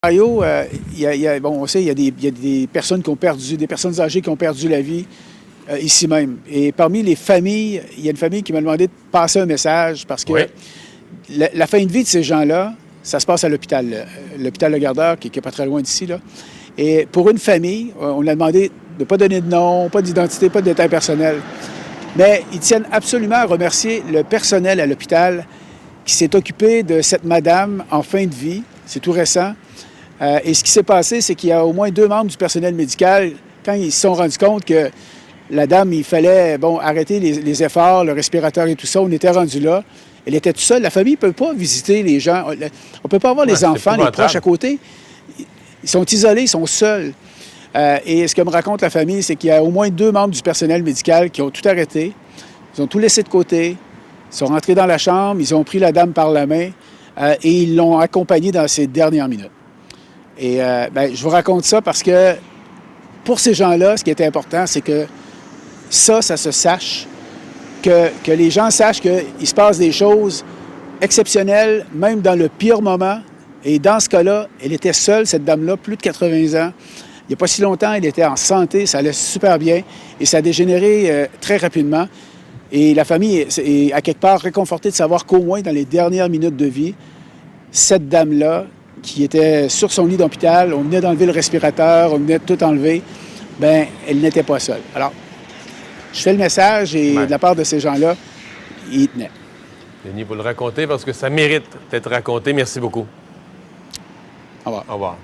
Ontario, bon, on sait, il y a des personnes qui ont perdu, des personnes âgées qui ont perdu la vie ici même. Et parmi les familles, il y a une famille qui m'a demandé de passer un message parce que Oui. la fin de vie de ces gens-là, ça se passe à l'hôpital, l'hôpital Le Gardeur, qui n'est pas très loin d'ici, là. Et pour une famille, on a demandé de ne pas donner de nom, pas d'identité, pas de détails personnels. Mais ils tiennent absolument à remercier le personnel à l'hôpital qui s'est occupé de cette madame en fin de vie. C'est tout récent. Et ce qui s'est passé, c'est qu'il y a au moins 2 membres du personnel médical, quand ils se sont rendus compte que la dame, il fallait arrêter les efforts, le respirateur et tout ça, on était rendu là. Elle était toute seule. La famille ne peut pas visiter les gens. On ne peut pas avoir les enfants, les proches à côté. Ils sont isolés, ils sont seuls. Et ce que me raconte la famille, c'est qu'il y a au moins 2 membres du personnel médical qui ont tout arrêté. Ils ont tout laissé de côté. Ils sont rentrés dans la chambre, ils ont pris la dame par la main et ils l'ont accompagnée dans ses dernières minutes. Et je vous raconte ça parce que pour ces gens-là, ce qui est important, c'est que ça se sache, que les gens sachent qu'il se passe des choses exceptionnelles, même dans le pire moment. Et dans ce cas-là, elle était seule, cette dame-là, plus de 80 ans. Il n'y a pas si longtemps, elle était en santé, ça allait super bien et ça a dégénéré très rapidement. Et la famille est à quelque part réconfortée de savoir qu'au moins dans les dernières minutes de vie, cette dame-là, qui était sur son lit d'hôpital, on venait d'enlever le respirateur, on venait de tout enlever, bien, elle n'était pas seule. Alors, je fais le message et de la part de ces gens-là, ils y tenaient. Denis, vous le racontez parce que ça mérite d'être raconté. Merci beaucoup. Au revoir. Au revoir.